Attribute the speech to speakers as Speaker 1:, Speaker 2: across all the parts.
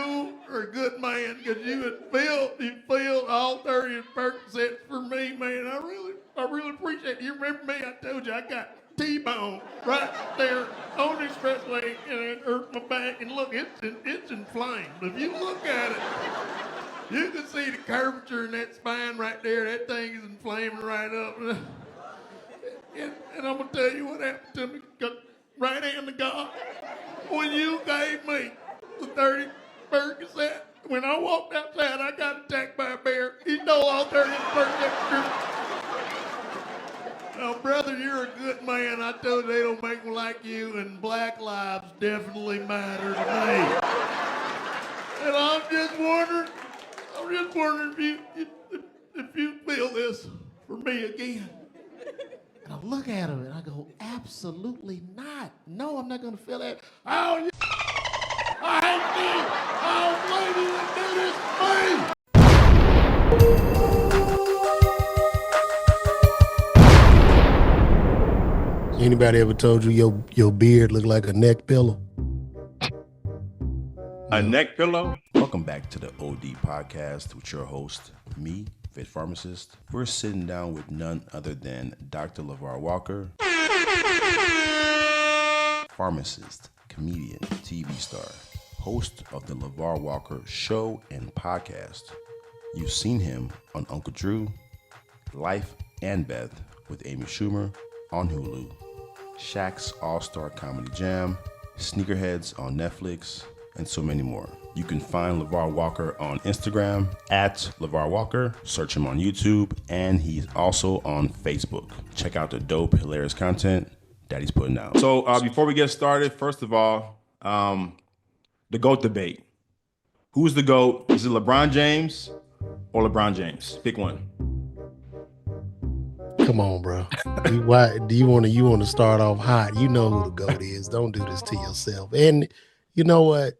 Speaker 1: you are a good man because you filled all 30 Percocets for me, man. I really appreciate it. You remember me? I told you I got T-bone right there on the expressway and it hurt my back. And look, it's inflamed. If you look at it, you can see the curvature in that spine right there. That thing is inflaming right up. And I'm going to tell you what happened to me. Right hand to God. When you gave me the 30 Percocet, when I walked outside, I got attacked by a bear. He stole all 30 Percocet. Now, brother, you're a good man. I told you they don't make them like you, and black lives definitely matter to me. And I'm just wondering if you feel this for me again. And I look at him and I go, absolutely not. No, I'm not going to feel that. Oh, yeah. I hate me. Oh, lady, that did it, me. Anybody ever told you your beard looked like a neck pillow?
Speaker 2: A neck pillow? Welcome back to the OD podcast with your host, me, Phit Pharmacist. We're sitting down with none other than Dr. LaVar Walker, pharmacist, comedian, TV star, host of the LaVar Walker Show and Podcast. You've seen him on Uncle Drew, Life and Beth with Amy Schumer on Hulu, Shaq's All-Star Comedy Jam, Sneakerheads on Netflix, and so many more. You can find LaVar Walker on Instagram at LaVar Walker. Search him on YouTube, and he's also on Facebook. Check out the dope, hilarious content that he's putting out. So before we get started, first of all, the GOAT debate. Who's the GOAT? Is it LeBron James or LeBron James? Pick one.
Speaker 1: Come on, bro. Why do you want to start off hot? You know who the GOAT is. Don't do this to yourself. And you know what?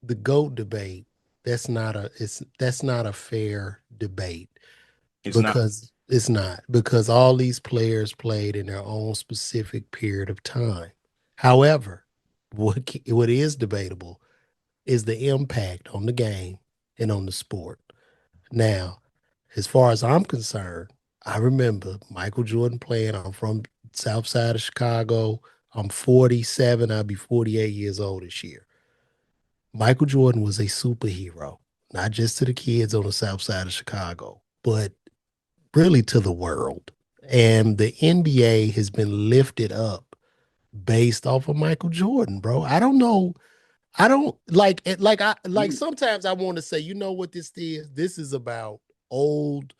Speaker 1: The GOAT debate, that's not a fair debate. It's not because all these players played in their own specific period of time. However, what is debatable is the impact on the game and on the sport. Now, as far as I'm concerned, I remember Michael Jordan playing. I'm from South Side of Chicago. I'm 47. I'll be 48 years old this year. Michael Jordan was a superhero, not just to the kids on the South Side of Chicago, but really to the world. And the NBA has been lifted up based off of Michael Jordan, bro. I don't know. I don't sometimes I want to say, you know what this is? This is about old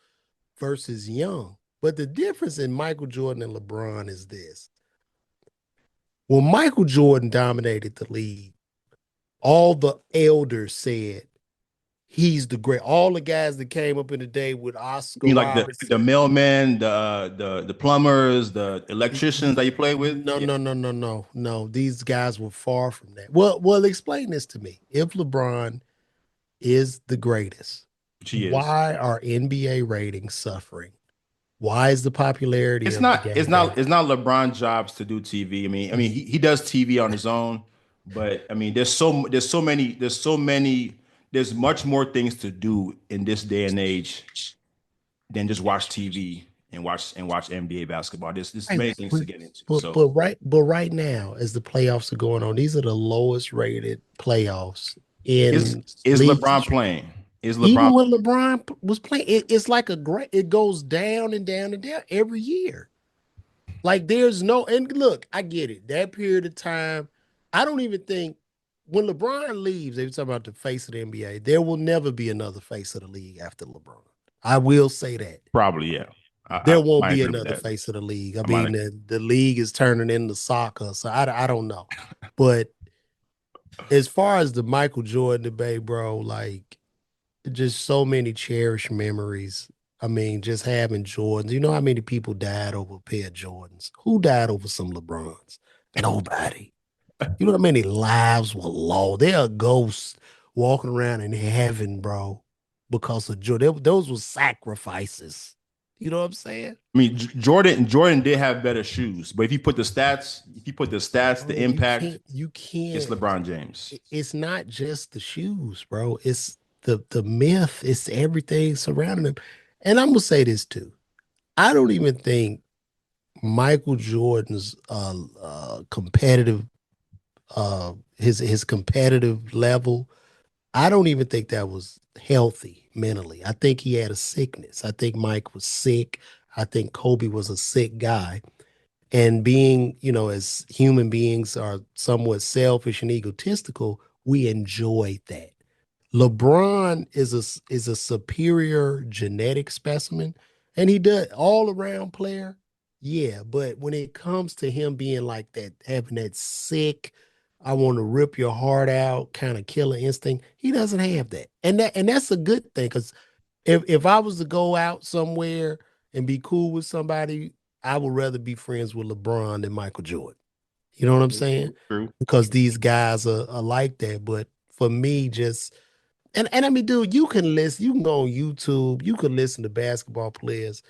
Speaker 1: versus young. But the difference in Michael Jordan and LeBron is this. When Michael Jordan dominated the league, all the elders said he's the great. All the guys that came up in the day with Oscar,
Speaker 2: you like the mailmen, the plumbers, the electricians that you play with?
Speaker 1: No. These guys were far from that. Well, explain this to me. If LeBron is the greatest, why are NBA ratings suffering? Why is the popularity?
Speaker 2: It's not LeBron's jobs to do TV. I mean, he does TV on his own. But I mean, there's much more things to do in this day and age than just watch TV and watch NBA basketball. There's many things to get into.
Speaker 1: But right now, as the playoffs are going on, these are the lowest rated playoffs in.
Speaker 2: Is LeBron playing?
Speaker 1: Even when LeBron was playing, it's like it goes down and down and down every year. Like there's no, and look, I get it. That period of time. I don't even think when LeBron leaves, they were talking about the face of the NBA, there will never be another face of the league after LeBron. I will say that.
Speaker 2: Probably, yeah.
Speaker 1: There won't be another face of the league. I mean, the league is turning into soccer, so I don't know. But as far as the Michael Jordan debate, bro, like just so many cherished memories. I mean, just having Jordans. You know how many people died over a pair of Jordans? Who died over some LeBrons? Nobody. You know how many lives were lost? There are ghosts walking around in heaven, bro, because of Jordan. Those were sacrifices. You know what I'm saying?
Speaker 2: I mean, Jordan did have better shoes, but if you put the stats, the
Speaker 1: Bro, you
Speaker 2: impact,
Speaker 1: can't, you
Speaker 2: it's
Speaker 1: can't.
Speaker 2: LeBron James.
Speaker 1: It's not just the shoes, bro. It's the myth. It's everything surrounding them. And I'm gonna say this too. I don't even think Michael Jordan's competitive his competitive level. I don't even think that was healthy mentally. I think he had a sickness. I think Mike was sick. I think Kobe was a sick guy. And being, as human beings are somewhat selfish and egotistical, we enjoy that. LeBron is a superior genetic specimen, and he does all around player. Yeah, but when it comes to him being like that, having that sick, I want to rip your heart out kind of killer instinct, he doesn't have that, and that's a good thing because if I was to go out somewhere and be cool with somebody, I would rather be friends with LeBron than Michael Jordan. You know what I'm saying?
Speaker 2: True.
Speaker 1: Because these guys are like that. But for me, just and I mean, dude, you can listen, you can go on YouTube, you can listen to basketball players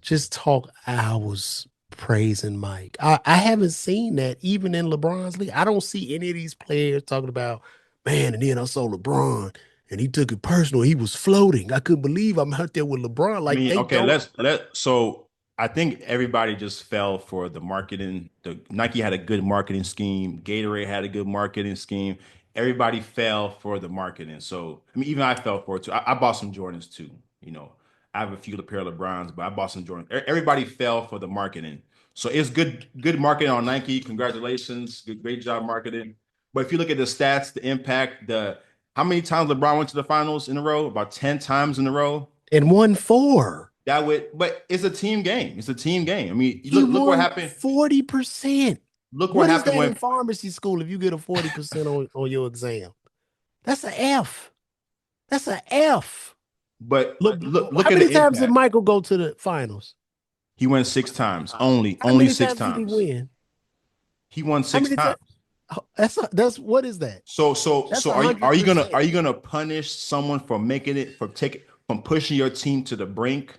Speaker 1: just talk hours praising Mike. I haven't seen that even in LeBron's league. I don't see any of these players talking about, man, and then I saw LeBron and he took it personal. He was floating. I couldn't believe I'm out there with LeBron.
Speaker 2: I
Speaker 1: Like
Speaker 2: mean,
Speaker 1: they
Speaker 2: okay,
Speaker 1: don't.
Speaker 2: so I think everybody just fell for the marketing. The Nike had a good marketing scheme. Gatorade had a good marketing scheme. Everybody fell for the marketing. So I mean, even I fell for it too. I bought some Jordans too. You know, I have a few pair of LeBrons, but I bought some Jordans. Everybody fell for the marketing. So it's good marketing on Nike. Congratulations, great job marketing. But if you look at the stats, the impact, the how many times LeBron went to the finals in a row? About 10 times in a row.
Speaker 1: And won four.
Speaker 2: But it's a team game. It's a team game. I mean,
Speaker 1: He
Speaker 2: look what
Speaker 1: won
Speaker 2: happened.
Speaker 1: 40%.
Speaker 2: Look what
Speaker 1: What is
Speaker 2: happened
Speaker 1: that in
Speaker 2: when.
Speaker 1: pharmacy school if you get a 40% on your exam? That's an F. That's an F.
Speaker 2: But
Speaker 1: Look,
Speaker 2: look
Speaker 1: how
Speaker 2: at
Speaker 1: many
Speaker 2: the
Speaker 1: times did
Speaker 2: impact.
Speaker 1: Michael go to the finals?
Speaker 2: He went 6 times. Only
Speaker 1: How
Speaker 2: only
Speaker 1: many
Speaker 2: six
Speaker 1: times did he
Speaker 2: times.
Speaker 1: win?
Speaker 2: He won
Speaker 1: How
Speaker 2: six
Speaker 1: many times?
Speaker 2: times.
Speaker 1: That's what is that?
Speaker 2: So
Speaker 1: That's a
Speaker 2: are you are
Speaker 1: hundred
Speaker 2: you gonna
Speaker 1: percent.
Speaker 2: are you gonna punish someone for making it from pushing your team to the brink,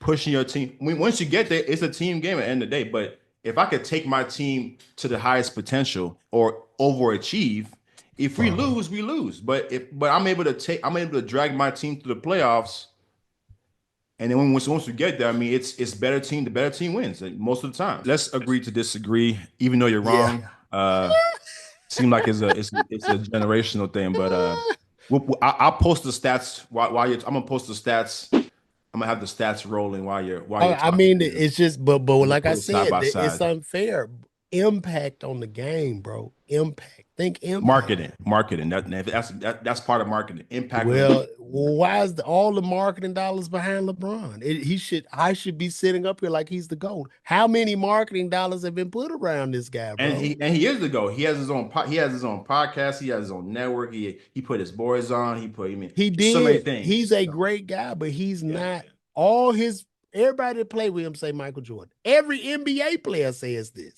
Speaker 2: pushing your team? Once you get there, it's a team game at the end of the day. But if I could take my team to the highest potential or overachieve, if we
Speaker 1: Uh-huh.
Speaker 2: lose, we lose. But I'm able to drag my team to the playoffs. And then once we get there, I mean, it's better team. The better team wins like, most of the time. Let's agree to disagree, even though you're
Speaker 1: Yeah.
Speaker 2: wrong. Seem like it's a generational thing, but I'll post the stats while you're. I'm gonna post the stats. I'm gonna have the stats rolling while you're
Speaker 1: I
Speaker 2: talking
Speaker 1: mean,
Speaker 2: here.
Speaker 1: it's just, but
Speaker 2: We can
Speaker 1: like I
Speaker 2: put it side
Speaker 1: said,
Speaker 2: by
Speaker 1: it's
Speaker 2: side.
Speaker 1: unfair. Impact on the game, bro. Impact. Think impact.
Speaker 2: Marketing. That's part of marketing. Impact on the game.
Speaker 1: Well, why is all the marketing dollars behind LeBron? I should be sitting up here like he's the GOAT. How many marketing dollars have been put around this guy,
Speaker 2: And
Speaker 1: bro?
Speaker 2: he is the go. He has his own podcast. He has his own network. He put his boys on. I mean,
Speaker 1: He
Speaker 2: so many
Speaker 1: did. He's
Speaker 2: things.
Speaker 1: a great guy, but he's
Speaker 2: Yeah.
Speaker 1: not all his everybody that play with him say Michael Jordan. Every NBA player says this.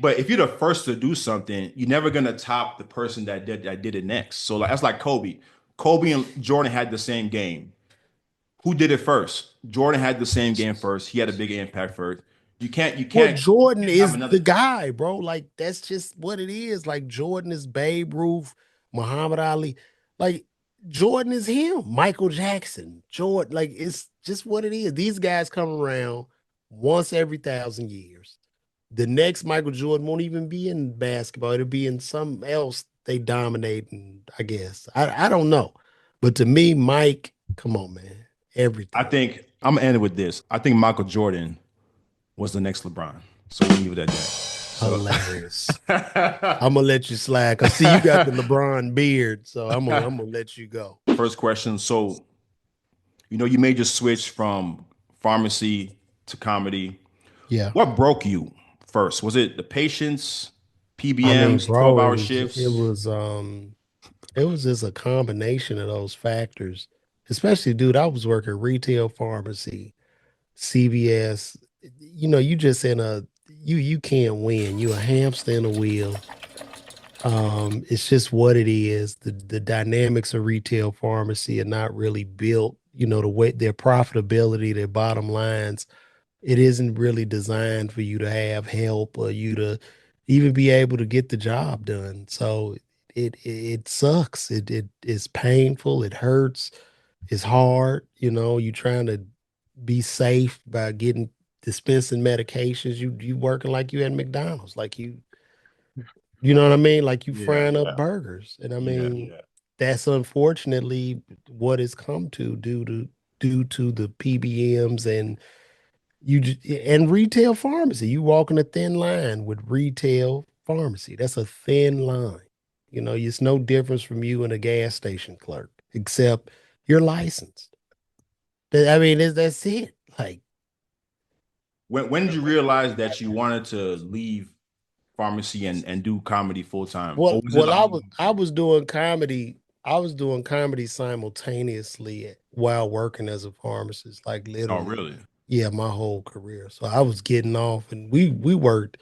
Speaker 2: But if you're the first to do something, you're never gonna top the person that did it next. So like that's like Kobe. Kobe and Jordan had the same game. Who did it first? Jordan had the same game first. He had a big impact first. You can't you
Speaker 1: Well,
Speaker 2: can't you
Speaker 1: Jordan
Speaker 2: can't have
Speaker 1: is the
Speaker 2: another.
Speaker 1: guy, bro. Like that's just what it is. Like Jordan is Babe Ruth, Muhammad Ali. Like Jordan is him. Michael Jackson, Jordan. Like it's just what it is. These guys come around once every 1,000 years. The next Michael Jordan won't even be in basketball. It'll be in something else they dominate. And I guess I don't know, but to me, Mike, come on, man,
Speaker 2: I
Speaker 1: everything.
Speaker 2: think I'm gonna end it with this. I think Michael Jordan was the next LeBron. So we'll leave it at that. So
Speaker 1: Hilarious. I'm gonna let you slide because see, you got the LeBron beard, so I'm gonna let you go.
Speaker 2: first question. So you made your switch from pharmacy to comedy.
Speaker 1: Yeah,
Speaker 2: What broke you first? Was it the patients,
Speaker 1: I mean,
Speaker 2: PBMs,
Speaker 1: bro,
Speaker 2: 12-hour shifts?
Speaker 1: it was just a combination of those factors. Especially, dude, I was working retail pharmacy, CVS. You just in a you can't win. You a hamster in a wheel. It's just what it is. The dynamics of retail pharmacy are not really built. the way their profitability, their bottom lines, it isn't really designed for you to have help or you to even be able to get the job done. So it sucks. It is painful. It hurts. It's hard. You trying to be safe by getting dispensing medications. You working like you at McDonald's, like you know what I mean? Like you
Speaker 2: Yeah,
Speaker 1: frying up burgers. And I
Speaker 2: yeah.
Speaker 1: mean, that's unfortunately what it's come to due to the PBMs and and retail pharmacy. You walking a thin line with retail pharmacy. That's a thin line. It's no difference from you and a gas station clerk, except you're licensed. I mean, that's it. Like,
Speaker 2: When did you realize that you wanted to leave pharmacy and do comedy full time?
Speaker 1: well,
Speaker 2: Or was it
Speaker 1: well,
Speaker 2: like,
Speaker 1: I was doing comedy. I was doing comedy simultaneously while working as a pharmacist, like
Speaker 2: oh,
Speaker 1: literally,
Speaker 2: really?
Speaker 1: yeah, my whole career. So I was getting off, and we worked.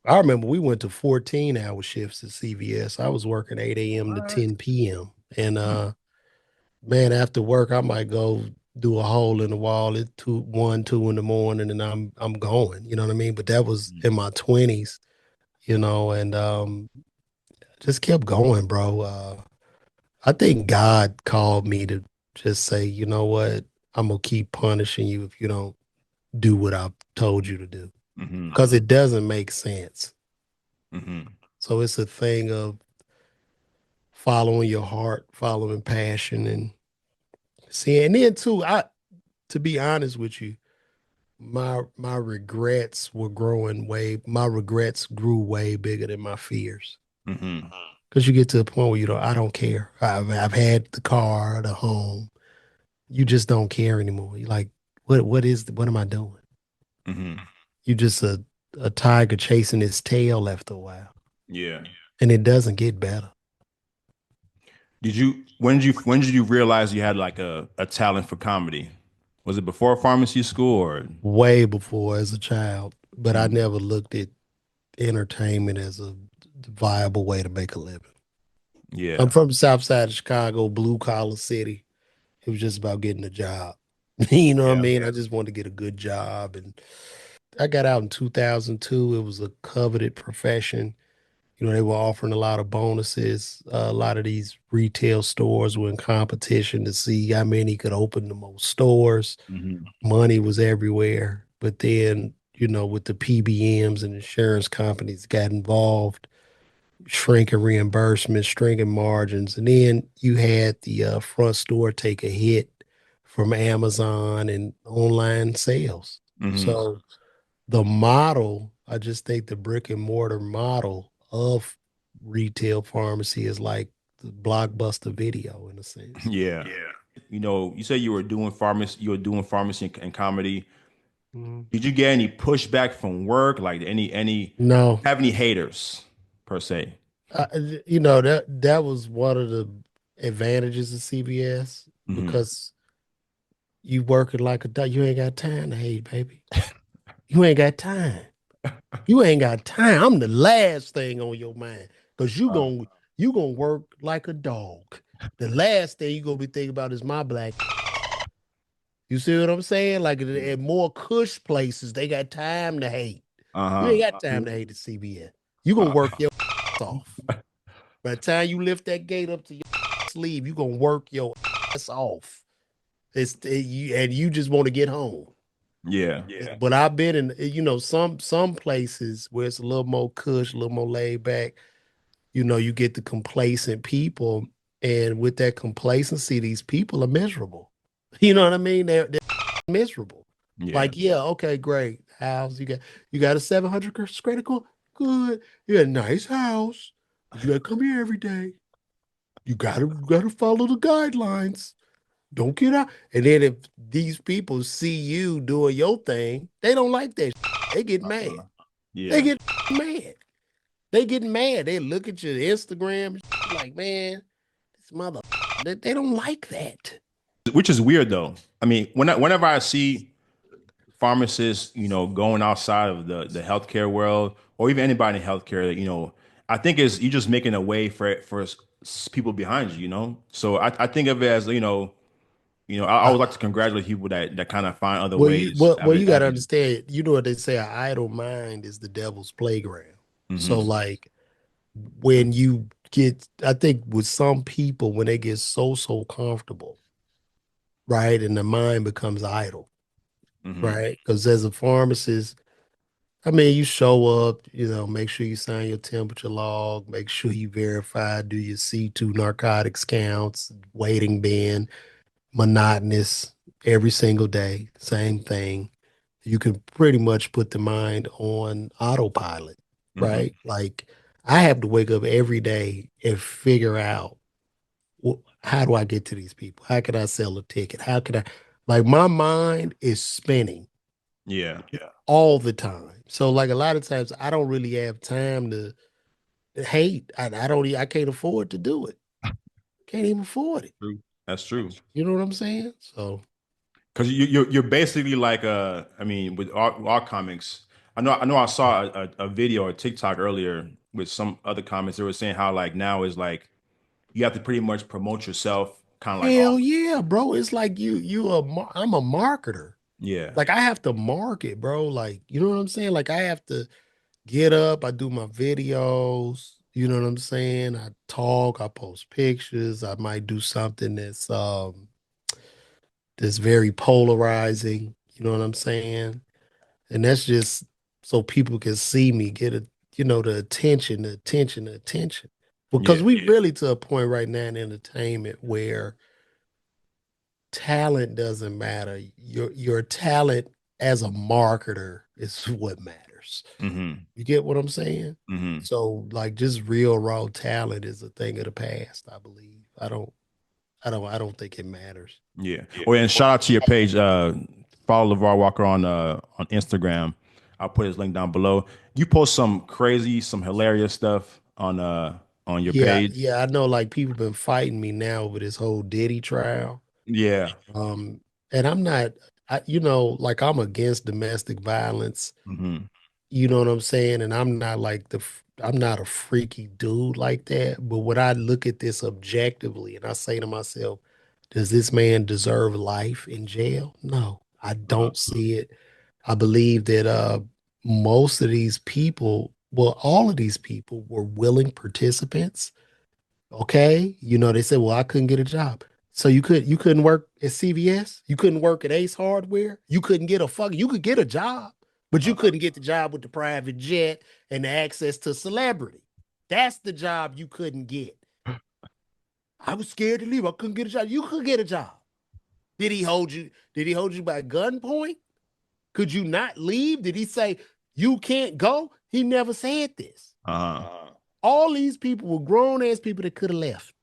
Speaker 1: I remember we went to 14-hour shifts at CVS. I was working 8 a.m. to
Speaker 2: What?
Speaker 1: 10 p.m. And
Speaker 2: Hmm.
Speaker 1: man, after work, I might go do a hole in the wall at 2 in the morning, and I'm going. You know what I mean? But that was in my 20s, and just kept going, bro. I think God called me to just say, you know what? I'm gonna keep punishing you if you don't do what I've told you to do,
Speaker 2: Hmm.
Speaker 1: because it doesn't make sense.
Speaker 2: Hmm.
Speaker 1: So it's a thing of following your heart, following passion, and see. And then too, to be honest with you, my regrets were growing way. My regrets grew way bigger than my fears.
Speaker 2: Hmm.
Speaker 1: Because you get to a point where I don't care. I've had the car, the home. You just don't care anymore. You're like, what am I doing?
Speaker 2: Hmm.
Speaker 1: You just a tiger chasing its tail after a while,
Speaker 2: Yeah.
Speaker 1: and it doesn't get better.
Speaker 2: When did you realize you had like a talent for comedy? Was it before pharmacy school or?
Speaker 1: Way before as a child, but I
Speaker 2: Mhm.
Speaker 1: never looked at entertainment as a viable way to make a living. I'm
Speaker 2: Yeah.
Speaker 1: from the South Side of Chicago, blue collar city. It was just about getting a job. You know what I
Speaker 2: Yeah.
Speaker 1: mean? I just wanted to get a good job. And I got out in 2002. It was a coveted profession. They were offering a lot of bonuses. A lot of these retail stores were in competition to see how many could open the most stores.
Speaker 2: Hmm.
Speaker 1: Money was everywhere. But then, with the PBMs and insurance companies got involved, shrinking reimbursements, shrinking margins. And then you had the front store take a hit from Amazon and online sales.
Speaker 2: Hmm.
Speaker 1: So the model, I just think the brick and mortar model of retail pharmacy is like the blockbuster video in a sense.
Speaker 2: Yeah. You say you were doing pharmacy and comedy.
Speaker 1: Mhm.
Speaker 2: Did you get any pushback from work? Like any
Speaker 1: No,
Speaker 2: have any haters per se?
Speaker 1: that was one of the advantages of CBS
Speaker 2: Hmm.
Speaker 1: because you working like a dog. You ain't got time to hate, baby. You ain't got time. You ain't got time. I'm the last thing on your mind because you gonna work like a dog. The last thing you gonna be thinking about is my black. You see what I'm saying? Like
Speaker 2: Yeah.
Speaker 1: at more cush places, they got time to hate. You ain't
Speaker 2: Uh-huh.
Speaker 1: got time to hate the CBS. You gonna
Speaker 2: Uh,
Speaker 1: work your off. By the time you lift that gate up to your sleeve, you gonna work your ass off. You just want to get home.
Speaker 2: yeah.
Speaker 1: But I've been in some places where it's a little more cush, a little more laid back. You get the complacent people, and with that complacency, these people are miserable. You know what I mean? They're miserable.
Speaker 2: Yeah.
Speaker 1: Like, yeah, okay, great house. You got a 700 credit score. Good. You got a nice house, but you got to come here every day. You gotta follow the guidelines. Don't get out. And then if these people see you doing your thing, they don't like that. They get mad. They
Speaker 2: Yeah.
Speaker 1: get mad. They get mad. They look at your Instagram like, man, this mother. They don't like that.
Speaker 2: Which is weird though. I mean, whenever I see pharmacists, going outside of the healthcare world, or even anybody in healthcare, I think is you just making a way for people behind you. So I think of it as I always like to congratulate people that kind of find other
Speaker 1: Well, you
Speaker 2: ways,
Speaker 1: well, well, you got to
Speaker 2: avenues.
Speaker 1: understand. You know what they say: an idle mind is the devil's playground. So,
Speaker 2: Hmm.
Speaker 1: like when you get, I think with some people when they get so comfortable, right, and the mind becomes idle,
Speaker 2: Hmm.
Speaker 1: right? Because as a pharmacist, I mean, you show up, make sure you sign your temperature log, make sure you verify, do your C2 narcotics counts, waiting bin, monotonous every single day, same thing. You can pretty much put the mind on autopilot,
Speaker 2: Hmm.
Speaker 1: right? Like I have to wake up every day and figure out how do I get to these people? How can I sell a ticket? How can I, like, my mind is spinning
Speaker 2: Yeah.
Speaker 1: all the time. So, like, a lot of times I don't really have time to hate. I don't, I can't afford to do it. Can't even afford it.
Speaker 2: True. That's true.
Speaker 1: You know what I'm saying? So,
Speaker 2: Because you're basically like I mean, with our comics, I know I saw a video or TikTok earlier with some other comments. They were saying how like now is like you have to pretty much promote yourself, kind of like
Speaker 1: hell
Speaker 2: all.
Speaker 1: yeah, bro. It's like I'm a marketer.
Speaker 2: Yeah.
Speaker 1: Like I have to market, bro. Like, you know what I'm saying? Like I have to get up, I do my videos, you know what I'm saying? I talk, I post pictures, I might do something that's very polarizing, you know what I'm saying? And that's just so people can see me, get the attention, the attention, the attention. Because
Speaker 2: Yeah.
Speaker 1: we really to a point right now in entertainment where talent doesn't matter. Your talent as a marketer is what matters.
Speaker 2: Hmm.
Speaker 1: You get what I'm saying?
Speaker 2: Hmm.
Speaker 1: So like just real raw talent is a thing of the past, I believe. I don't think it matters.
Speaker 2: Yeah. Oh, and shout out to your page. Follow LaVar Walker on Instagram. I'll put his link down below. You post some crazy, some hilarious stuff on your
Speaker 1: Yeah,
Speaker 2: page.
Speaker 1: yeah, I know like people been fighting me now over this whole Diddy trial.
Speaker 2: Yeah.
Speaker 1: Um, and I'm not like I'm against domestic violence.
Speaker 2: Hmm.
Speaker 1: You know what I'm saying? And I'm not like I'm not a freaky dude like that. But when I look at this objectively and I say to myself, does this man deserve life in jail? No, I don't see it. I believe that most of these people, well, all of these people were willing participants. Okay. They said, well, I couldn't get a job. So you couldn't work at CVS, you couldn't work at Ace Hardware, you couldn't get you could get a job, but you couldn't get the job with the private jet and the access to celebrity. That's the job you couldn't get. I was scared to leave. I couldn't get a job. You could get a job. Did he hold you? Did he hold you by gunpoint? Could you not leave? Did he say you can't go? He never said this.
Speaker 2: Uh-huh.
Speaker 1: All these people were grown ass people that could have left.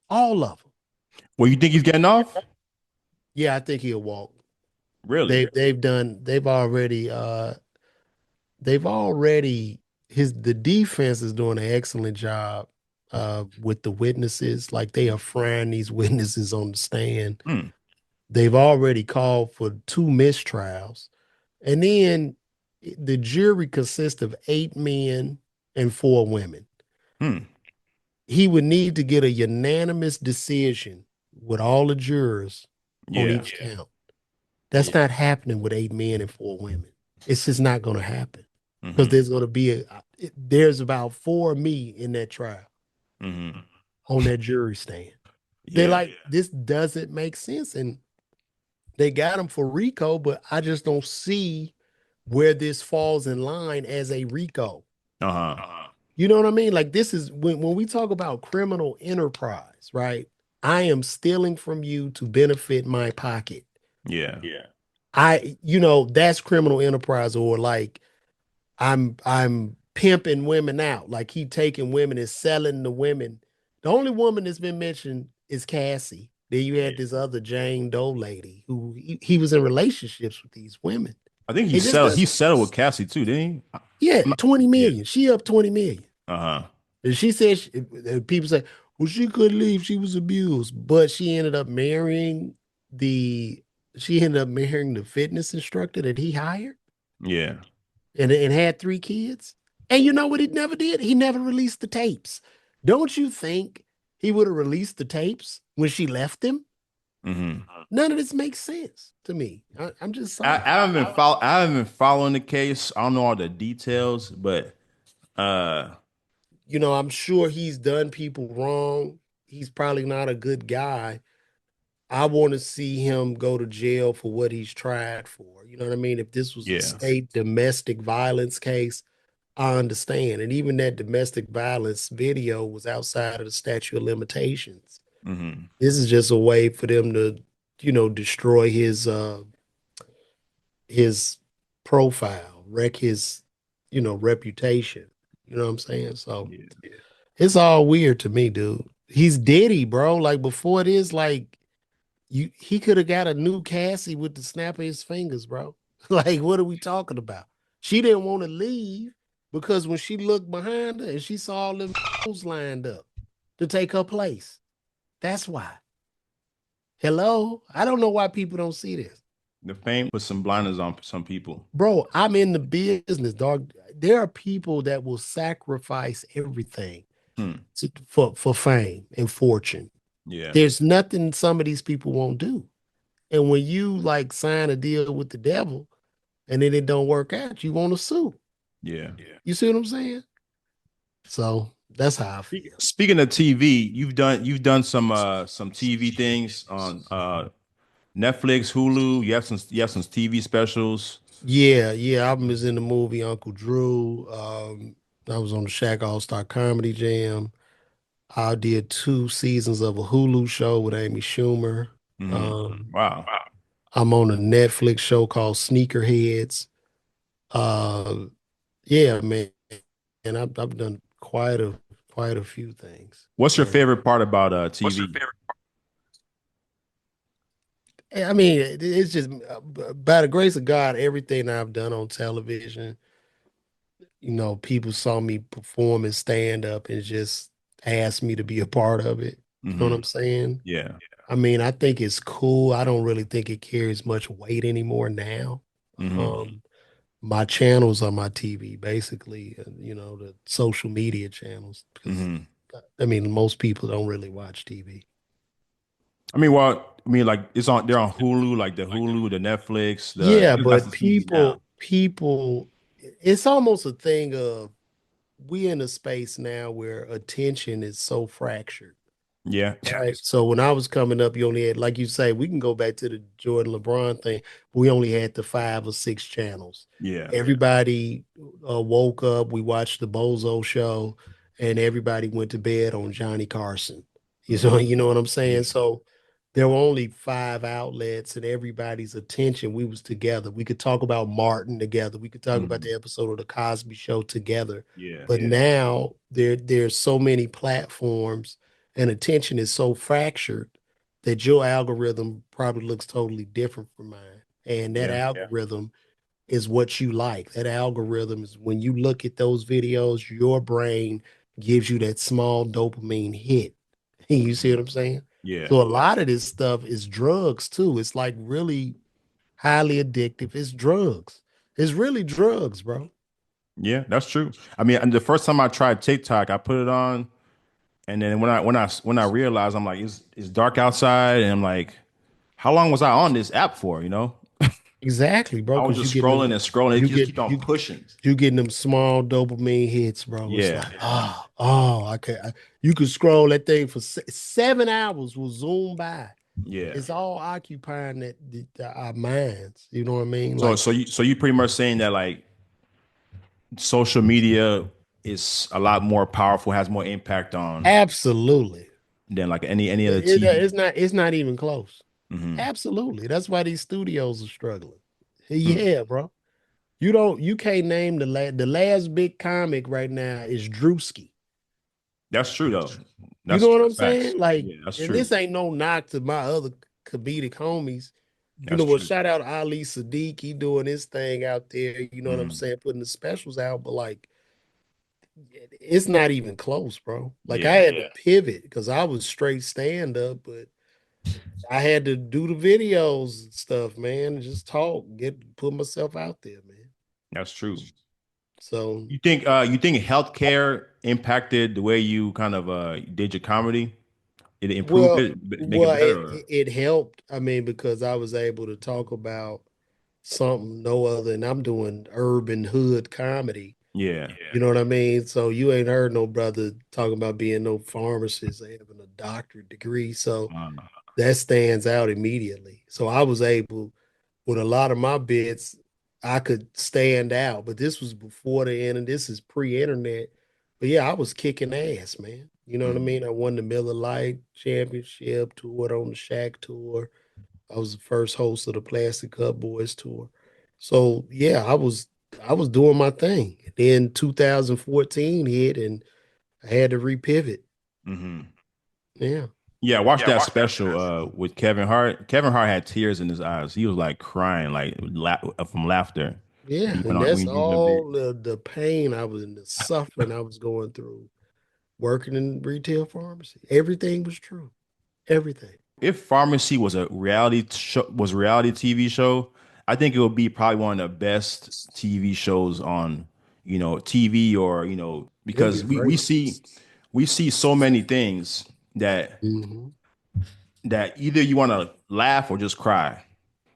Speaker 1: All of them.
Speaker 2: Well, you think he's getting off?
Speaker 1: Yeah, I think he'll walk.
Speaker 2: Really?
Speaker 1: They've already the defense is doing an excellent job with the witnesses. Like they are frying these witnesses on the stand.
Speaker 2: Hmm.
Speaker 1: They've already called for two mistrials. And then the jury consists of 8 men and 4 women.
Speaker 2: Hmm.
Speaker 1: He would need to get a unanimous decision with all the jurors on
Speaker 2: Yeah.
Speaker 1: each count. That's not happening with 8 men and 4 women. It's just not going to happen because
Speaker 2: Hmm.
Speaker 1: there's going to be there's about 4 me in that trial
Speaker 2: Hmm.
Speaker 1: on that jury stand. They're
Speaker 2: Yeah.
Speaker 1: like, this doesn't make sense. And they got him for RICO, but I just don't see where this falls in line as a RICO.
Speaker 2: Uh-huh.
Speaker 1: You know what I mean? Like this is when we talk about criminal enterprise, right? I am stealing from you to benefit my pocket.
Speaker 2: Yeah.
Speaker 1: That's criminal enterprise, or like I'm pimping women out. Like he taking women and selling the women. The only woman that's been mentioned is Cassie. Then you had this other Jane Doe lady who he was in relationships with these women.
Speaker 2: I think he
Speaker 1: It just
Speaker 2: settled. He
Speaker 1: doesn't.
Speaker 2: settled with Cassie too, didn't he?
Speaker 1: Yeah,
Speaker 2: I'm not-
Speaker 1: 20
Speaker 2: yeah.
Speaker 1: million. She up 20 million.
Speaker 2: Uh-huh.
Speaker 1: And she said, people say, well, she couldn't leave. She was abused. But the, she ended up marrying the fitness instructor that he hired
Speaker 2: Yeah.
Speaker 1: and had 3 kids. And you know what he never did? He never released the tapes. Don't you think he would have released the tapes when she left him?
Speaker 2: Hmm.
Speaker 1: None of this makes sense to me. I'm just
Speaker 2: I,
Speaker 1: saying.
Speaker 2: I haven't been follow. I haven't been following the case. I don't know all the details, but uh,
Speaker 1: I'm sure he's done people wrong. He's probably not a good guy. I want to see him go to jail for what he's tried for. You know what I mean? If this was a
Speaker 2: yeah.
Speaker 1: state domestic violence case, I understand. And even that domestic violence video was outside of the statute of limitations.
Speaker 2: Hmm.
Speaker 1: This is just a way for them to, destroy his profile, wreck his, reputation. You know what I'm saying? So
Speaker 2: Yeah.
Speaker 1: it's all weird to me, dude. He's Diddy, bro. Like before this, like he could have got a new Cassie with the snap of his fingers, bro. Like, what are we talking about? She didn't want to leave because when she looked behind her and she saw all them lined up to take her place. That's why. Hello? I don't know why people don't see this.
Speaker 2: The fame put some blinders on some people.
Speaker 1: Bro, I'm in the business, dog. There are people that will sacrifice everything
Speaker 2: Hmm.
Speaker 1: for fame and fortune.
Speaker 2: Yeah.
Speaker 1: There's nothing some of these people won't do. And when you like sign a deal with the devil and then it don't work out, you want to sue.
Speaker 2: Yeah.
Speaker 1: You see what I'm saying? So that's how I feel.
Speaker 2: Speaking of TV, you've done some TV things on Netflix, Hulu. You have some TV specials.
Speaker 1: Yeah, yeah. I was in the movie Uncle Drew. I was on the Shaq All Star Comedy Jam. I did 2 seasons of a Hulu show with Amy Schumer.
Speaker 2: Hmm.
Speaker 1: Um,
Speaker 2: Wow.
Speaker 1: I'm on a Netflix show called Sneakerheads. Uh, yeah, man, and I've done quite a few things.
Speaker 2: What's your
Speaker 1: And
Speaker 2: favorite part about TV?
Speaker 1: I mean, it's just by the grace of God, everything I've done on television, people saw me perform and stand up and just asked me to be a part of it. You know what
Speaker 2: Hmm.
Speaker 1: I'm saying?
Speaker 2: Yeah.
Speaker 1: I mean, I think it's cool. I don't really think it carries much weight anymore now.
Speaker 2: Hmm.
Speaker 1: Um, my channels are my TV, basically, the social media channels, because
Speaker 2: Hmm.
Speaker 1: I mean, most people don't really watch TV.
Speaker 2: Like they're on Hulu, like the Hulu, the Netflix,
Speaker 1: Yeah,
Speaker 2: you got the
Speaker 1: but
Speaker 2: TV now.
Speaker 1: people, it's almost a thing of we in a space now where attention is so fractured.
Speaker 2: Yeah.
Speaker 1: Right. So when I was coming up, you only had, like you say, we can go back to the Jordan LeBron thing. We only had the 5 or 6 channels.
Speaker 2: Yeah.
Speaker 1: Everybody woke up, we watched the Bozo show, and everybody went to bed on Johnny Carson. You know,
Speaker 2: Hmm.
Speaker 1: you know what I'm saying?
Speaker 2: Yeah.
Speaker 1: So there were only 5 outlets, and everybody's attention. We was together. We could talk about Martin together. We could talk about
Speaker 2: Hmm.
Speaker 1: the episode of the Cosby Show together.
Speaker 2: Yeah.
Speaker 1: But now there's so many platforms and attention is so fractured that your algorithm probably looks totally different from mine. And that
Speaker 2: Yeah.
Speaker 1: algorithm is what you like. That algorithm is when you look at those videos, your brain gives you that small dopamine hit. You see what
Speaker 2: Mhm.
Speaker 1: I'm saying?
Speaker 2: Yeah.
Speaker 1: So a lot of this stuff is drugs too. It's like really highly addictive. It's drugs. It's really drugs, bro.
Speaker 2: Yeah, that's true. I mean, and the first time I tried TikTok, I put it on, and then when I realized, I'm like, it's dark outside, and I'm like, how long was I on this app for?
Speaker 1: Exactly, bro.
Speaker 2: I was
Speaker 1: Because
Speaker 2: just scrolling and scrolling. It
Speaker 1: you
Speaker 2: just
Speaker 1: get
Speaker 2: keep on
Speaker 1: you
Speaker 2: pushing.
Speaker 1: you getting them small dopamine hits, bro. It's
Speaker 2: Yeah,
Speaker 1: like, I can't. You could scroll that thing for 7 hours, will zoom by.
Speaker 2: yeah.
Speaker 1: It's all occupying our minds. You know what I mean?
Speaker 2: So
Speaker 1: Like,
Speaker 2: so you pretty much saying that like social media is a lot more powerful, has more impact on
Speaker 1: absolutely.
Speaker 2: than like any other
Speaker 1: It's
Speaker 2: TV.
Speaker 1: not even close.
Speaker 2: Hmm.
Speaker 1: Absolutely. That's why these studios are struggling.
Speaker 2: Hmm.
Speaker 1: Yeah, bro. You can't name the last big comic right now is Drewski.
Speaker 2: That's true though.
Speaker 1: You know what I'm
Speaker 2: That's facts.
Speaker 1: saying? Like,
Speaker 2: Yeah, that's
Speaker 1: and
Speaker 2: true.
Speaker 1: this ain't no knock to my other comedic homies.
Speaker 2: That's
Speaker 1: Well,
Speaker 2: true.
Speaker 1: shout out Ali Sadiq. He doing his thing out there. You know what I'm
Speaker 2: Hmm.
Speaker 1: saying? Putting the specials out, but like, it's not even close, bro. Like, I
Speaker 2: Yeah,
Speaker 1: had to pivot because I was straight stand up, but I had to do the videos and stuff, man. And just talk, put myself out there, man.
Speaker 2: that's true.
Speaker 1: So
Speaker 2: You think healthcare impacted the way you kind of did your comedy? It improved
Speaker 1: Well,
Speaker 2: it, make it
Speaker 1: well,
Speaker 2: better.
Speaker 1: it helped. I mean, because I was able to talk about something no other, and I'm doing urban hood comedy.
Speaker 2: Yeah.
Speaker 1: You know what I mean? So you ain't heard no brother talking about being no pharmacist or having a doctorate degree. So
Speaker 2: Uh,
Speaker 1: that stands out immediately. So I was able, with a lot of my bits, I could stand out. But this was before the internet. This is pre-internet. But yeah, I was kicking ass, man. You know what I
Speaker 2: mhm.
Speaker 1: mean? I won the Miller Lite Championship, toured on the Shaq tour. I was the first host of the Plastic Cup Boys tour. So yeah, I was doing my thing. Then 2014 hit and I had to repivot.
Speaker 2: Mhm.
Speaker 1: Yeah.
Speaker 2: Yeah, watch that special with Kevin Hart. Kevin Hart had tears in his eyes. He was like crying, like from laughter when
Speaker 1: Yeah.
Speaker 2: he went
Speaker 1: And
Speaker 2: on when
Speaker 1: that's
Speaker 2: he did the bit.
Speaker 1: all the pain I was in, the suffering I was going through working in retail pharmacy. Everything was true. Everything.
Speaker 2: If Pharmacy was a reality TV show, I think it would be probably one of the best TV shows on TV or
Speaker 1: It'd be
Speaker 2: because
Speaker 1: great.
Speaker 2: we see so many things that
Speaker 1: Mhm.
Speaker 2: either you want to laugh or just cry.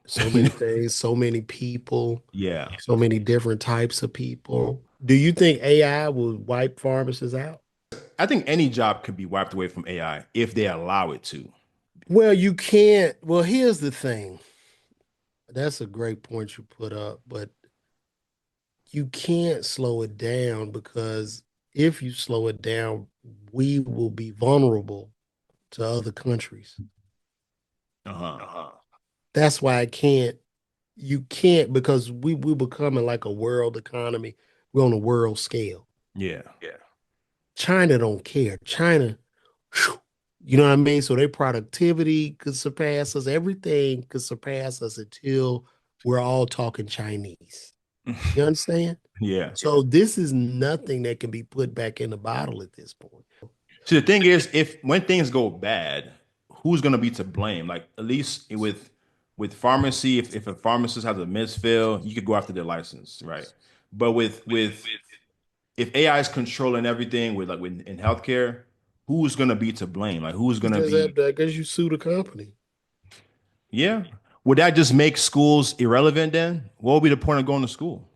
Speaker 1: So
Speaker 2: You
Speaker 1: many
Speaker 2: know?
Speaker 1: things, so many people,
Speaker 2: Yeah.
Speaker 1: so many different types of people. Do you think AI will wipe pharmacists out?
Speaker 2: I think any job could be wiped away from AI if they allow it to.
Speaker 1: Well, you can't. Well, here's the thing. That's a great point you put up, but you can't slow it down because if you slow it down, we will be vulnerable to other countries.
Speaker 2: Uh-huh.
Speaker 1: That's why I can't. You can't because we're becoming like a world economy. We're on a world scale.
Speaker 2: Yeah.
Speaker 1: China don't care. China, whew, you know what I mean? So their productivity could surpass us. Everything could surpass us until we're all talking Chinese. You understand?
Speaker 2: Yeah.
Speaker 1: So this is nothing that can be put back in the bottle at this point.
Speaker 2: See, the thing is, if when things go bad, who's gonna be to blame? Like at least with pharmacy, if a pharmacist has a misfill, you could go after their license, right? But with if AI is controlling everything with in healthcare, who's gonna be to blame? Like who's
Speaker 1: You
Speaker 2: gonna
Speaker 1: just have
Speaker 2: be?
Speaker 1: to, I guess you sue the company.
Speaker 2: Yeah. Would that just make schools irrelevant then? What would be the point of going to school?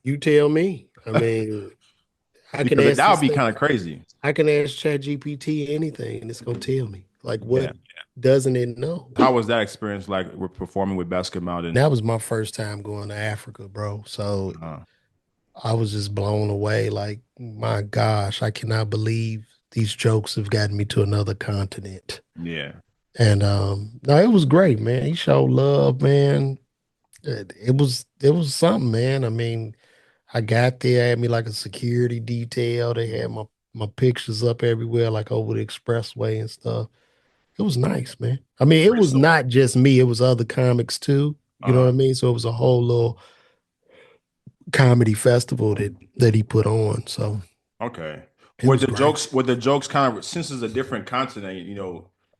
Speaker 1: You tell me. I mean, I can
Speaker 2: Because
Speaker 1: ask
Speaker 2: that would
Speaker 1: this
Speaker 2: be
Speaker 1: thing.
Speaker 2: kind of crazy.
Speaker 1: I can ask ChatGPT anything, and it's gonna tell me. Like, what
Speaker 2: Yeah.
Speaker 1: doesn't it know?
Speaker 2: How was that experience like? We're performing with basketball and
Speaker 1: That was my first time going to Africa, bro. So
Speaker 2: uh,
Speaker 1: I was just blown away. Like, my gosh, I cannot believe these jokes have gotten me to another continent.
Speaker 2: yeah.
Speaker 1: And no, it was great, man. He showed love, man. It was something, man. I mean, I got there, had me like a security detail. They had my pictures up everywhere, like over the expressway and stuff. It was nice, man. I mean, it was not just me, it was other comics too. You know what I
Speaker 2: Uh,
Speaker 1: mean? So it was a whole little comedy festival that he put on. So
Speaker 2: okay.
Speaker 1: it was great.
Speaker 2: Were the jokes kind of since it's a different continent,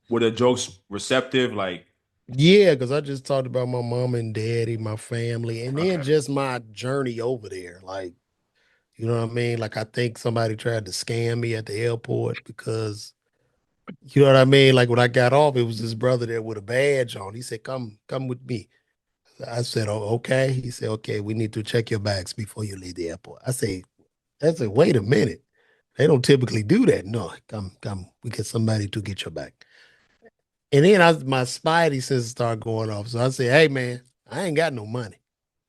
Speaker 2: were the jokes receptive? Like,
Speaker 1: Yeah, because I just talked about my mom and daddy, my family, and then
Speaker 2: okay.
Speaker 1: just my journey over there. Like, you know what I mean? Like, I think somebody tried to scam me at the airport because, you know what I mean? Like, when I got off, it was this brother there with a badge on. He said, come with me. I said, oh, okay. He said, okay, we need to check your bags before you leave the airport. I said, wait a minute. They don't typically do that. No, come. We get somebody to get your bag. And then my spidey senses start going off. So I say, hey man, I ain't got no money.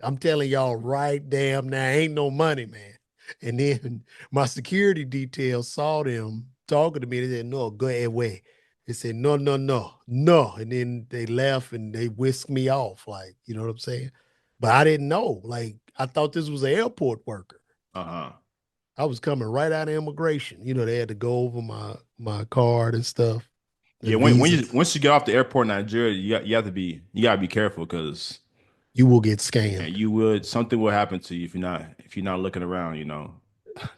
Speaker 1: I'm telling y'all right damn now, ain't no money, man. And then my security detail saw them talking to me. They said, no, go ahead, wait. They said, no, no, no, no. And then they left and they whisked me off. Like, you know what I'm saying? But I didn't know. Like, I thought this was an airport worker.
Speaker 2: Uh-huh.
Speaker 1: I was coming right out of immigration. You know, they had to go over my card and stuff, the
Speaker 2: Yeah, when you
Speaker 1: visas.
Speaker 2: once you get off the airport in Nigeria, you have to you gotta be careful because
Speaker 1: You will get scammed.
Speaker 2: you would something will happen to you if you're not looking around.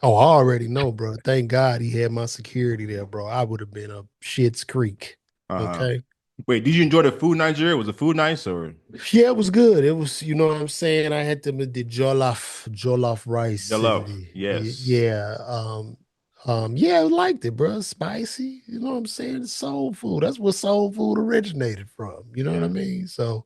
Speaker 1: Oh, I already know, bro. Thank God he had my security there, bro. I would have been a Shit's Creek.
Speaker 2: Uh-huh.
Speaker 1: Okay.
Speaker 2: Wait, did you enjoy the food in Nigeria? Was the food nice or
Speaker 1: Yeah, it was good. It was, you know what I'm saying? I had them with the jollof rice and
Speaker 2: Jollof? Yes.
Speaker 1: yeah, Yeah, I liked it, bro. Spicy. You know what I'm saying? It's soul food. That's where soul food originated from. You know what I
Speaker 2: Yeah.
Speaker 1: mean? So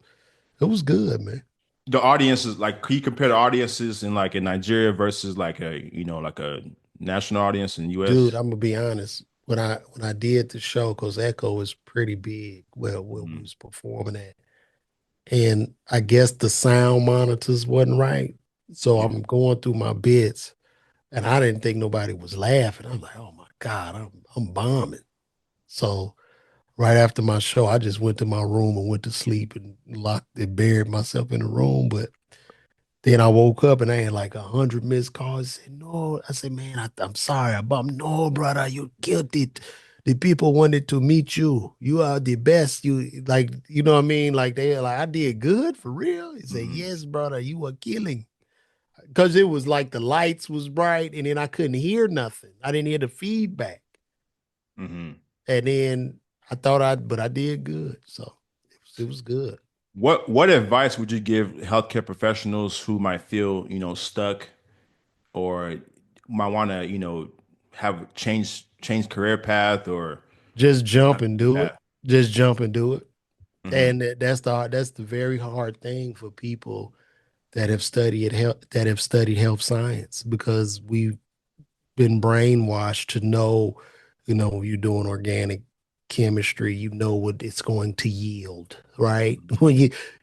Speaker 1: it was good, man.
Speaker 2: The audiences, like, can you compare the audiences in like in Nigeria versus like like a national audience in the
Speaker 1: Dude,
Speaker 2: US?
Speaker 1: I'm gonna be honest. When I did the show, because Echo was pretty big, well, where we
Speaker 2: Mhm.
Speaker 1: was performing at. And I guess the sound monitors wasn't right. So
Speaker 2: Yeah.
Speaker 1: I'm going through my bits and I didn't think nobody was laughing. I'm like, oh my God, I'm bombing. So right after my show, I just went to my room and went to sleep and locked and buried myself in the room. But then I woke up and I had like 100 missed calls. I said, no. I said, man, I'm sorry. I bumped. No, brother, you killed it. The people wanted to meet you. You are the best. You like, you know what I mean? Like they were like, I did good for real. He said,
Speaker 2: Hmm.
Speaker 1: yes, brother, you were killing. Because it was like the lights was bright and then I couldn't hear nothing. I didn't hear the feedback.
Speaker 2: Hmm.
Speaker 1: And then but I did good. So it was good.
Speaker 2: What advice would you give healthcare professionals who might feel, stuck or might want to, have change career path or
Speaker 1: Just jump and do it.
Speaker 2: path?
Speaker 1: Just jump and do it.
Speaker 2: Hmm.
Speaker 1: And that's the very hard thing for people that have studied health science because we've been brainwashed to know, you're doing organic chemistry, you know what it's going to yield, right? When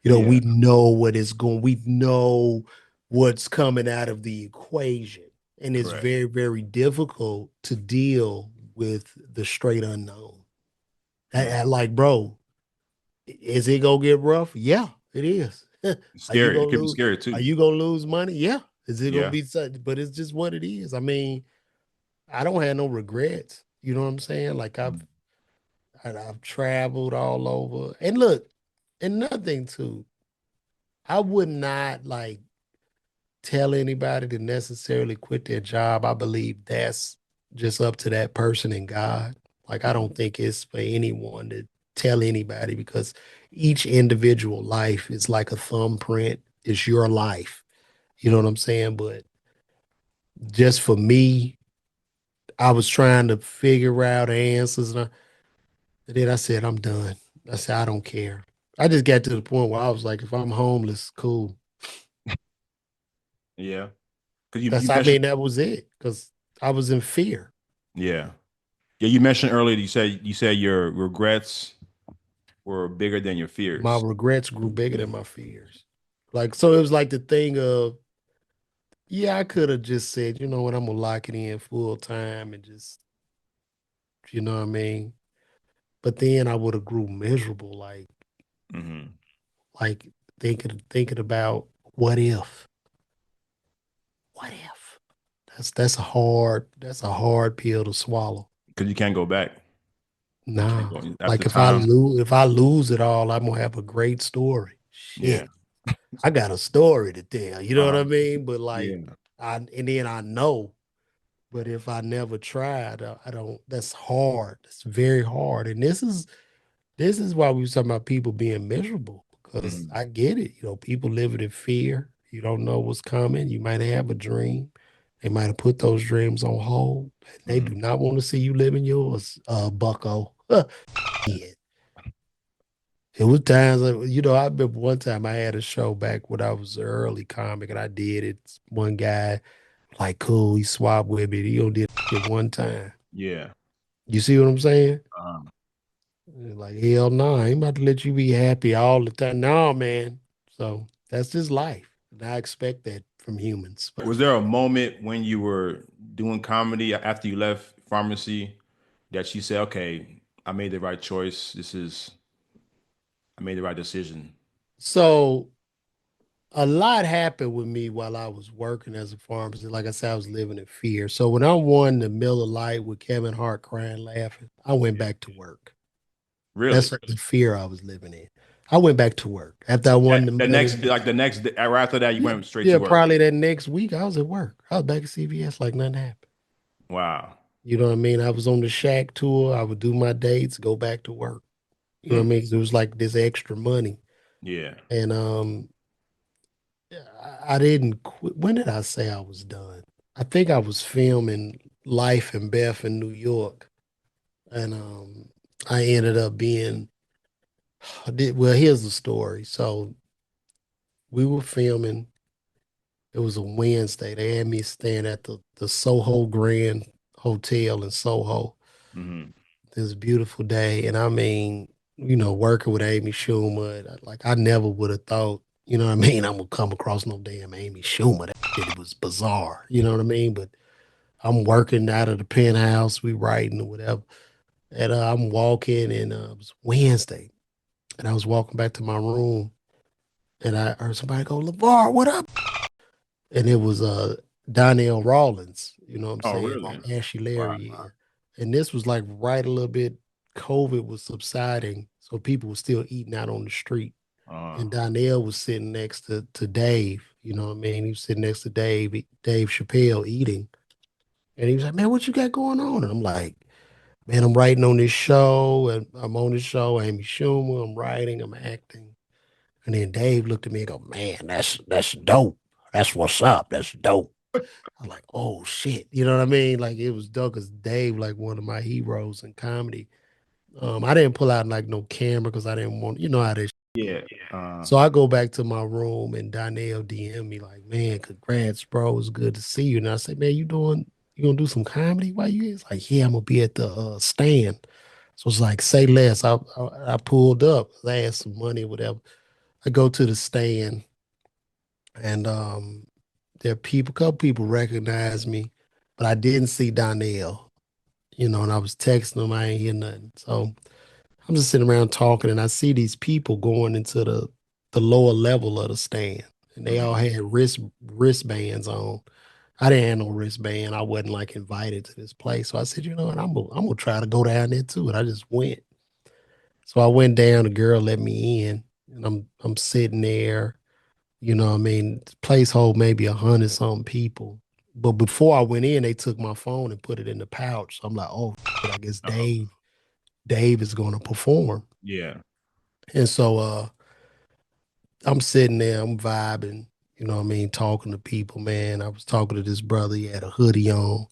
Speaker 2: Yeah,
Speaker 1: we know we know what's coming out of the equation. And it's
Speaker 2: correct.
Speaker 1: very, very difficult to deal with the straight unknown.
Speaker 2: Mm.
Speaker 1: Like, bro, is it gonna get rough? Yeah, it is.
Speaker 2: It's
Speaker 1: Are you
Speaker 2: scary. It
Speaker 1: gonna
Speaker 2: could be
Speaker 1: lose?
Speaker 2: scary
Speaker 1: Are
Speaker 2: too.
Speaker 1: you gonna lose money? Yeah. Is it gonna
Speaker 2: Yeah.
Speaker 1: be such? But it's just what it is. I mean, I don't have no regrets. You know what I'm saying? Like
Speaker 2: Mm.
Speaker 1: I've traveled all over. And look, and nothing too. I would not like tell anybody to necessarily quit their job. I believe that's just up to that person and God. Like I
Speaker 2: Mhm.
Speaker 1: don't think it's for anyone to tell anybody because each individual life is like a thumbprint. It's your life. You know what I'm saying? But just for me, I was trying to figure out answers and then I said, I'm done. I said, I don't care. I just got to the point where I was like, if I'm homeless, cool.
Speaker 2: Yeah. Because you
Speaker 1: I
Speaker 2: mentioned,
Speaker 1: mean, that was it because I was in fear.
Speaker 2: yeah. Yeah, you mentioned earlier, you said your regrets were bigger than your
Speaker 1: My
Speaker 2: fears.
Speaker 1: regrets grew bigger than my fears. Like, so it was like the thing of, yeah, I could have just said, you know what, I'm gonna lock it in full time and just, you know what I mean? But then I would have grew miserable,
Speaker 2: Hmm.
Speaker 1: like thinking about what if? What if? That's a hard pill to swallow.
Speaker 2: Because you can't go back. You can't
Speaker 1: Nah.
Speaker 2: go after
Speaker 1: Like
Speaker 2: time.
Speaker 1: if I lose it all, I'm gonna have a great story.
Speaker 2: Yeah.
Speaker 1: Shit. I got a story to tell. You know what
Speaker 2: Uh-huh.
Speaker 1: I mean? But like
Speaker 2: Yeah.
Speaker 1: and then I know. But if I never tried, I don't that's hard. It's very hard. And this is why we was talking about people being miserable. Because
Speaker 2: Hmm.
Speaker 1: I get it. People living in fear. You don't know what's coming. You might have a dream. They might have put those dreams on hold. They
Speaker 2: Hmm.
Speaker 1: do not want to see you living yours, bucko. Yeah. It was times, I remember one time I had a show back when I was an early comic and I did it. One guy, like, cool, he swapped with me. He only did it one time.
Speaker 2: Yeah.
Speaker 1: You see what I'm saying?
Speaker 2: Um,
Speaker 1: Like, hell no, I ain't about to let you be happy all the time. No, man. So that's just life. And I expect that from humans. But
Speaker 2: was there a moment when you were doing comedy after you left pharmacy that you said, okay, I made the right choice. I made the right decision.
Speaker 1: so a lot happened with me while I was working as a pharmacist. Like I said, I was living in fear. So when I won the Miller Lite with Kevin Hart crying, laughing, I went back to work.
Speaker 2: Really?
Speaker 1: That's the fear I was living in. I went back to work after I
Speaker 2: That,
Speaker 1: won the
Speaker 2: the
Speaker 1: million.
Speaker 2: next, like the next, day, right after that, you
Speaker 1: Yeah,
Speaker 2: went straight to
Speaker 1: yeah,
Speaker 2: work.
Speaker 1: probably that next week I was at work. I was back at CVS like nothing happened.
Speaker 2: Wow.
Speaker 1: You know what I mean? I was on the Shaq tour. I would do my dates, go back to work. You know what I
Speaker 2: Hmm.
Speaker 1: mean? 'Cause it was like this extra money.
Speaker 2: Yeah.
Speaker 1: And I didn't quit. When did I say I was done? I think I was filming Life and Beth in New York, and I ended up being. Well, here's the story. So we were filming. It was a Wednesday. They had me staying at the Soho Grand Hotel in Soho.
Speaker 2: Hmm.
Speaker 1: This beautiful day, and I mean, working with Amy Schumer, like I never would have thought, I mean, I'm gonna come across no damn Amy Schumer. That shit, it was bizarre, you know what I mean? But I'm working out of the penthouse, we writing or whatever, and I'm walking, and it was Wednesday, and I was walking back to my room, and I heard somebody go, "LaVar, what up?" And it was Donnell Rawlins, you know what I'm
Speaker 2: Oh,
Speaker 1: saying?
Speaker 2: really?
Speaker 1: Ashy
Speaker 2: Wow.
Speaker 1: Larry, yeah. And this was like right a little bit, COVID was subsiding, so people were still eating out on the street.
Speaker 2: Uh,
Speaker 1: And Donnell was sitting next to Dave, you know what I mean? He was sitting next to Dave Chappelle eating. And he was like, "Man, what you got going on?" And I'm like, "Man, I'm writing on this show, and I'm on this show, Amy Schumer, I'm writing, I'm acting." And then Dave looked at me and go, "Man, that's dope. That's what's up. That's dope." I'm like, "Oh shit." You know what I mean? Like it was dope because Dave, like one of my heroes in comedy. I didn't pull out like no camera because I didn't want, you know how this.
Speaker 2: yeah. Uh,
Speaker 1: So I go back to my room and Donnell DM me like, "Man, congrats, bro. It's good to see you." And I say, "Man, you gonna do some comedy while you here?" It's like, "Yeah, I'm gonna be at the stand." So it's like, say less. I pulled up. I asked some money, whatever. I go to the stand and there are people, a couple people recognize me, but I didn't see Donnell, and I was texting them, I ain't hear nothing. So I'm just sitting around talking and I see these people going into the lower level of the stand. And they all
Speaker 2: mhm.
Speaker 1: had wristbands on. I didn't have no wristband. I wasn't like invited to this place. So I said, you know what, I'm gonna try to go down there too. And I just went. So I went down, the girl let me in, and I'm sitting there. You know what I mean? The place hold maybe 100 something people. But before I went in, they took my phone and put it in the pouch. So I'm like, oh shit, I guess
Speaker 2: Uh-oh.
Speaker 1: Dave is gonna perform.
Speaker 2: Yeah.
Speaker 1: And so I'm sitting there, I'm vibing, you know what I mean, talking to people, man. I was talking to this brother, he had a hoodie on.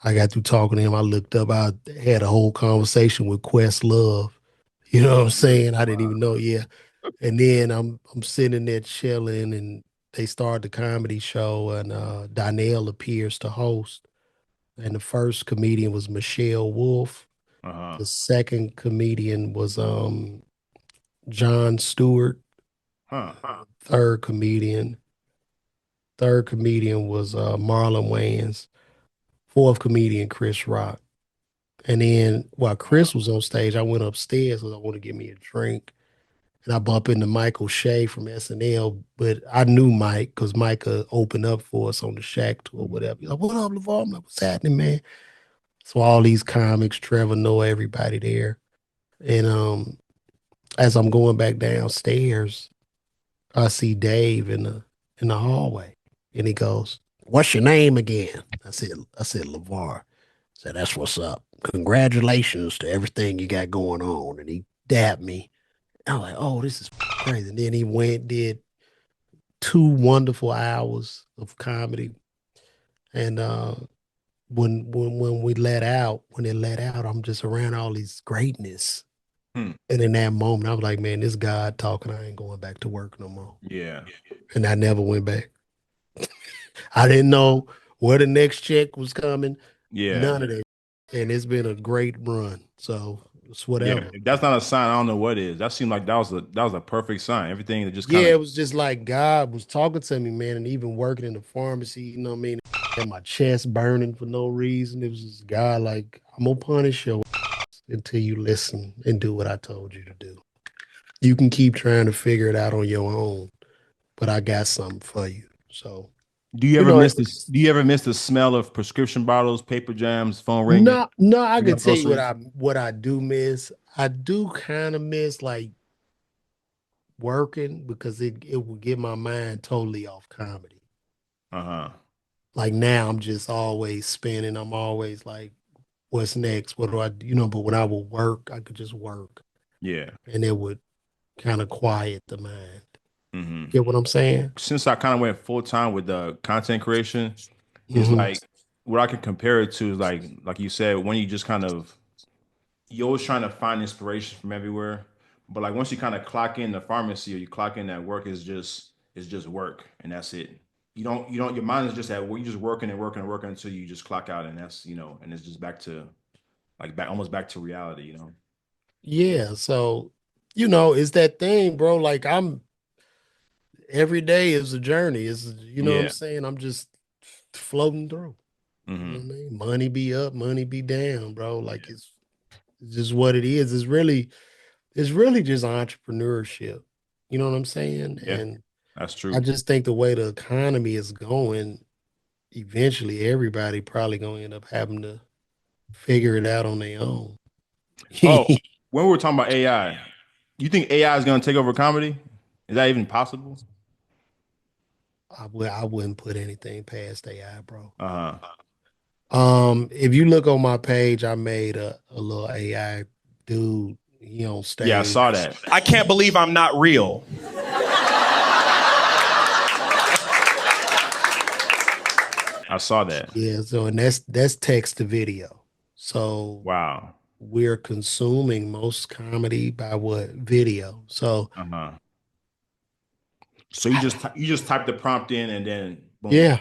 Speaker 1: I got through talking to him. I looked up, I had a whole conversation with Questlove. You know what I'm
Speaker 2: Really?
Speaker 1: saying? I didn't even know, yeah. And then I'm sitting there chilling, and they start the comedy show, and Donnell appears to host. And the first comedian was Michelle Wolf.
Speaker 2: Uh-huh.
Speaker 1: The second comedian was John Stewart.
Speaker 2: Huh.
Speaker 1: Third comedian, third comedian was Marlon Wayans. Fourth comedian, Chris Rock. And then while
Speaker 2: Wow.
Speaker 1: Chris was on stage, I went upstairs because I want to get me a drink. And I bump into Michael Shea from SNL, but I knew Mike because Mike opened up for us on the Shaq tour, whatever. He's like, "What up, LaVar?" I'm like, "What's happening, man?" So all these comics, Trevor Noah, everybody there. And as I'm going back downstairs, I see Dave in the hallway. And he goes, "What's your name again?" I said, LaVar. He said, "That's what's up. Congratulations to everything you got going on." And he dabbed me. I was like, "Oh, this is crazy." And then he went, did 2 wonderful hours of comedy. And when it let out, I'm just around all these greatness.
Speaker 2: Hmm.
Speaker 1: And in that moment, I was like, "Man, this God talking. I ain't going back to work no more."
Speaker 2: Yeah.
Speaker 1: And I never went back. I didn't know where the next check was coming.
Speaker 2: Yeah.
Speaker 1: None of that. And it's been a great run. So it's
Speaker 2: Yeah.
Speaker 1: whatever.
Speaker 2: If that's not a sign, I don't know what is. That seemed like that was a perfect sign. Everything that just kind
Speaker 1: Yeah,
Speaker 2: of
Speaker 1: it was just like God was talking to me, man, and even working in the pharmacy, you know what I mean? And my chest burning for no reason. It was just God like, "I'm gonna punish your ass until you listen and do what I told you to do. You can keep trying to figure it out on your own, but I got something for you." So,
Speaker 2: do you
Speaker 1: you
Speaker 2: ever
Speaker 1: know,
Speaker 2: miss this? Do you ever miss the smell of prescription bottles, paper jams, phone ringing?
Speaker 1: no, no, I
Speaker 2: Picking
Speaker 1: can
Speaker 2: up
Speaker 1: tell you what
Speaker 2: groceries?
Speaker 1: I do miss. I do kind of miss like working because it would get my mind totally off comedy.
Speaker 2: Uh-huh.
Speaker 1: Like now I'm just always spinning. I'm always like, what's next? What do I do? But when I would work, I could just work
Speaker 2: Yeah.
Speaker 1: and it would kind of quiet the mind.
Speaker 2: Hmm.
Speaker 1: Get what I'm saying?
Speaker 2: Since I kind of went full time with the content creation, it's
Speaker 1: Hmm.
Speaker 2: like what I can compare it to is like you said, when you just kind of you're always trying to find inspiration from everywhere. But like once you kind of clock in the pharmacy or you clock in that work is just work and that's it. You don't your mind is just at work. You just working and working and working until you just clock out and that's and it's just back to like back almost back to reality.
Speaker 1: Yeah, so it's that thing, bro. Like I'm every day is a journey. Is what I'm
Speaker 2: Yeah.
Speaker 1: saying? I'm just floating through. You know
Speaker 2: Hmm.
Speaker 1: what I mean? Money be up, money be down, bro. Like
Speaker 2: Yeah.
Speaker 1: it's just what it is. It's really just entrepreneurship. You know what I'm saying?
Speaker 2: Yeah.
Speaker 1: And
Speaker 2: That's
Speaker 1: I
Speaker 2: true.
Speaker 1: just think the way the economy is going, eventually everybody probably gonna end up having to figure it out on their own.
Speaker 2: Oh, when we were talking about AI, you think AI is going to take over comedy? Is that even possible?
Speaker 1: I wouldn't put anything past AI, bro.
Speaker 2: Uh-huh.
Speaker 1: If you look on my page, I made a little AI dude, he on
Speaker 2: Yeah, I
Speaker 1: stage.
Speaker 2: saw that.
Speaker 3: I can't believe I'm not real.
Speaker 2: I saw that.
Speaker 1: Yeah, so and that's text to video. So
Speaker 2: Wow.
Speaker 1: we're consuming most comedy by what video. So
Speaker 2: Uh-huh. So you just type the prompt in and then boom.
Speaker 1: yeah,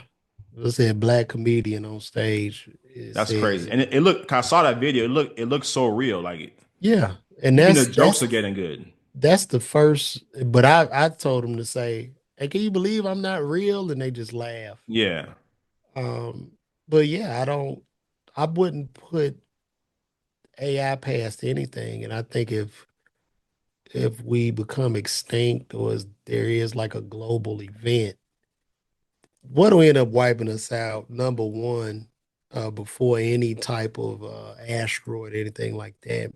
Speaker 1: let's say a black comedian on stage. It
Speaker 2: That's crazy.
Speaker 1: said,
Speaker 2: And it looked I saw that video. It looked so real. Like
Speaker 1: yeah, and
Speaker 2: even the
Speaker 1: that's
Speaker 2: jokes
Speaker 1: that's
Speaker 2: are getting good.
Speaker 1: that's the first. But I told him to say, "Hey, can you believe I'm not real?" And they just laugh.
Speaker 2: Yeah.
Speaker 1: Um, but yeah, I wouldn't put AI past anything. And I think if we become extinct or there is like a global event, what'll end up wiping us out, number one, before any type of asteroid, anything like that,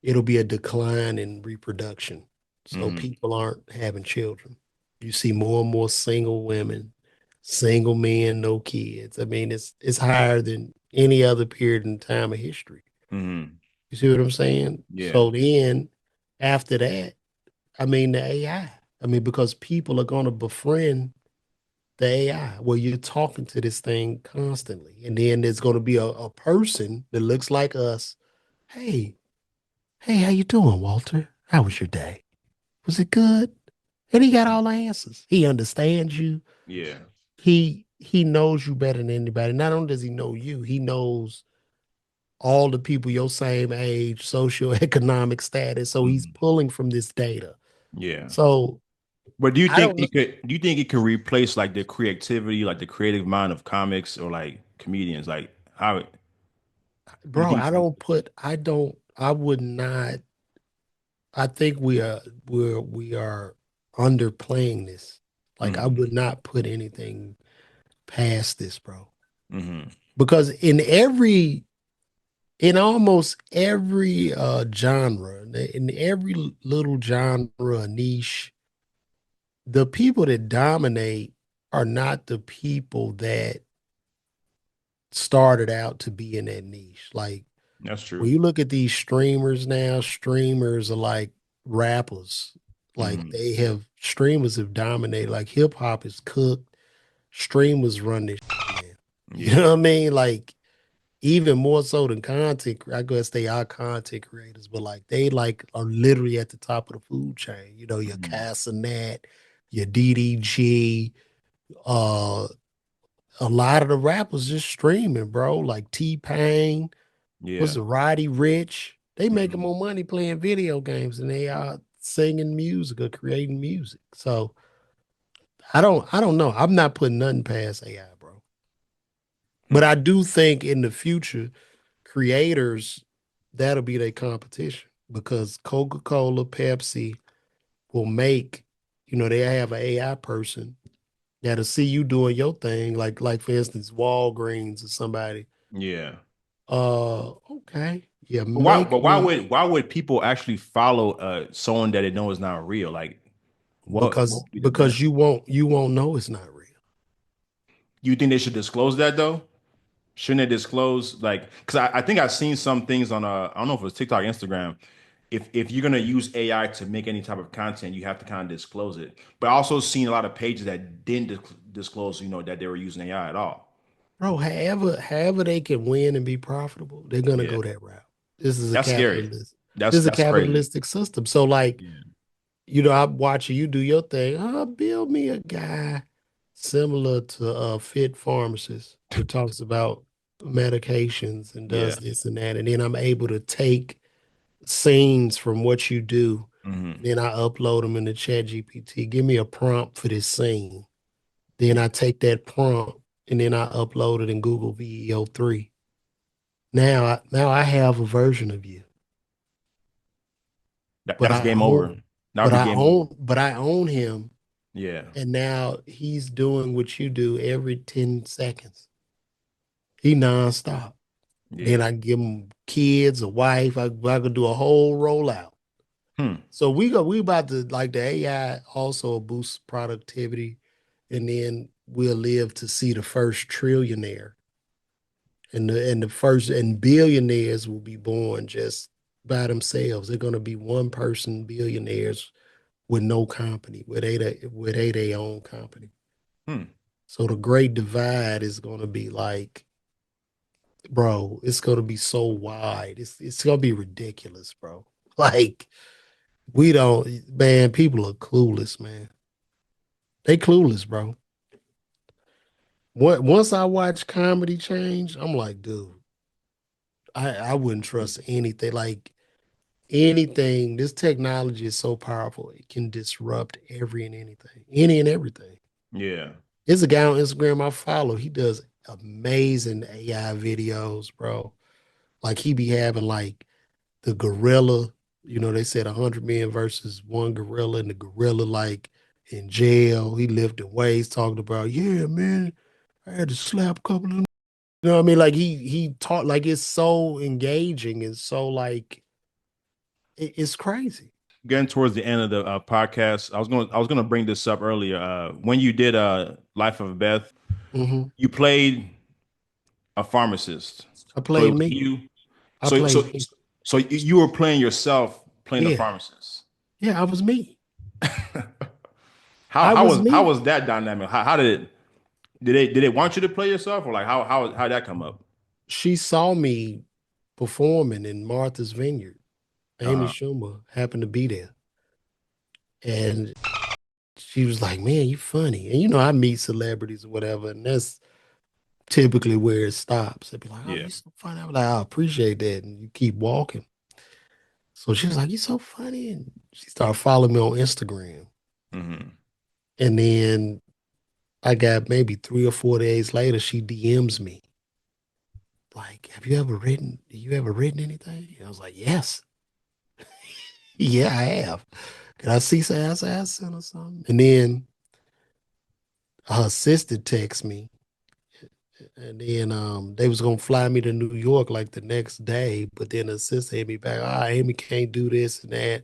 Speaker 1: it'll be a decline in reproduction. So
Speaker 2: Hmm.
Speaker 1: people aren't having children. You see more and more single women, single men, no kids. I mean, it's higher than any other period in time of history.
Speaker 2: Hmm.
Speaker 1: You see what I'm saying?
Speaker 2: Yeah.
Speaker 1: So then after that, I mean the AI. I mean, because people are gonna befriend the AI where you're talking to this thing constantly. And then there's gonna be a person that looks like us. Hey, hey, how you doing, Walter? How was your day? Was it good? And he got all the answers. He understands you.
Speaker 2: Yeah.
Speaker 1: He knows you better than anybody. Not only does he know you, he knows all the people your same age, socioeconomic status. So he's
Speaker 2: Hmm.
Speaker 1: pulling from this data.
Speaker 2: Yeah.
Speaker 1: So
Speaker 2: But
Speaker 1: I don't know.
Speaker 2: do you think it could replace like the creativity, like the creative mind of comics or like comedians? Like how you
Speaker 1: Bro,
Speaker 2: think
Speaker 1: I would not. I think we are underplaying this. Like I
Speaker 2: hmm
Speaker 1: would not put anything past this, bro.
Speaker 2: hmm
Speaker 1: Because in almost every genre, in every little genre niche, the people that dominate are not the people that started out to be in that niche. Like
Speaker 2: That's
Speaker 1: when
Speaker 2: true.
Speaker 1: you look at these streamers now, streamers are like rappers. Like
Speaker 2: Hmm.
Speaker 1: streamers have dominated. Like hip hop is cooked. Streamers run this shit now. You
Speaker 2: Yeah.
Speaker 1: know what I mean? Like even more so than I guess they are content creators, but like they like are literally at the top of the food chain. Your
Speaker 2: Hmm.
Speaker 1: Casanet, your DDG, uh a lot of the rappers just streaming, bro. Like T-Pain,
Speaker 2: Yeah.
Speaker 1: was it Roddy Rich? They making
Speaker 2: Hmm.
Speaker 1: more money playing video games than they are singing music or creating music. So I don't know. I'm not putting nothing past AI, bro. But
Speaker 2: Hmm.
Speaker 1: I do think in the future, creators, that'll be their competition because Coca-Cola, Pepsi will they have an AI person that'll see you doing your thing, like for instance, Walgreens or somebody.
Speaker 2: Yeah.
Speaker 1: Okay. Yeah,
Speaker 2: But why?
Speaker 1: make
Speaker 2: But why
Speaker 1: me
Speaker 2: would why would people actually follow someone that they know is not real? Like what
Speaker 1: because
Speaker 2: would be the
Speaker 1: because
Speaker 2: benefit?
Speaker 1: you won't know it's not real.
Speaker 2: You think they should disclose that though? Shouldn't they disclose like? Because I think I've seen some things on I don't know if it was TikTok, Instagram. If you're gonna use AI to make any type of content, you have to kind of disclose it. But I also seen a lot of pages that didn't disclose, that they were using AI at all.
Speaker 1: Bro, however they can win and be profitable, they're gonna
Speaker 2: Yeah,
Speaker 1: go that route. This is a
Speaker 2: that's scary.
Speaker 1: capitalist.
Speaker 2: That's
Speaker 1: This is a
Speaker 2: that's crazy.
Speaker 1: capitalistic system. So like,
Speaker 2: Yeah,
Speaker 1: I'm watching you do your thing. Build me a guy similar to Phit Pharmacist who talks about medications and
Speaker 2: yeah.
Speaker 1: does this and that. And then I'm able to take scenes from what you do.
Speaker 2: Hmm.
Speaker 1: Then I upload them into Chat GPT. Give me a prompt for this scene. Then
Speaker 2: Yeah,
Speaker 1: I take that prompt and then I upload it in Google VEO3. Now I have a version of you, but
Speaker 2: that's
Speaker 1: I
Speaker 2: game over.
Speaker 1: own
Speaker 2: That'll be game over.
Speaker 1: but I own him.
Speaker 2: Yeah,
Speaker 1: And now he's doing what you do every 10 seconds. He nonstop. Then
Speaker 2: yeah.
Speaker 1: I give him kids, a wife. I could do a whole rollout.
Speaker 2: Hmm.
Speaker 1: So we about to like the AI also boost productivity, and then we'll live to see the first trillionaire, and the first and billionaires will be born just by themselves. They're gonna be one person billionaires with no company, where they their own company.
Speaker 2: Hmm.
Speaker 1: So the great divide is gonna be like, bro, it's gonna be so wide. It's gonna be ridiculous, bro. Like we don't, man, people are clueless, man. They clueless, bro. Once I watch comedy change, I'm like, dude, I wouldn't trust anything. Like anything, this technology is so powerful, it can disrupt every and anything, any and everything.
Speaker 2: Yeah.
Speaker 1: There's a guy on Instagram I follow. He does amazing AI videos, bro. Like he be having like the gorilla, they said 100 men versus one gorilla, and the gorilla like in jail. He lifted weights, talking about, yeah, man, I had to slap a couple of them. You know what I mean? Like he taught like it's so engaging and so like it's crazy.
Speaker 2: Getting towards the end of the podcast, I was gonna bring this up earlier. When you did Life of Beth,
Speaker 1: Hmm.
Speaker 2: you played a pharmacist.
Speaker 1: I
Speaker 2: So it
Speaker 1: played
Speaker 2: was
Speaker 1: me.
Speaker 2: you.
Speaker 1: I
Speaker 2: So
Speaker 1: played
Speaker 2: so
Speaker 1: me.
Speaker 2: so you were playing yourself, playing the
Speaker 1: Yeah.
Speaker 2: pharmacist.
Speaker 1: Yeah, I was me.
Speaker 2: how
Speaker 1: I
Speaker 2: how
Speaker 1: was
Speaker 2: was how
Speaker 1: me.
Speaker 2: was that dynamic? How did it did they want you to play yourself, or like how did that come up?
Speaker 1: She saw me performing in Martha's Vineyard. Amy
Speaker 2: Uh-huh.
Speaker 1: Schumer happened to be there. And she was like, "Man, you funny." And I meet celebrities or whatever, and that's typically where it stops. They'd be like, "Oh,
Speaker 2: Yeah.
Speaker 1: you so funny." I'm like, "I appreciate that," and you keep walking. So she was like, "You so funny," and she started following me on Instagram.
Speaker 2: Hmm.
Speaker 1: And then I got maybe 3 or 4 days later, she DMs me like, "Have you ever written? You ever written anything?" And I was like, "Yes, yeah, I have." Can I see say I sent her something? And then her sister texts me. And then they was gonna fly me to New York like the next day, but then the sister hit me back. Amy can't do this and that.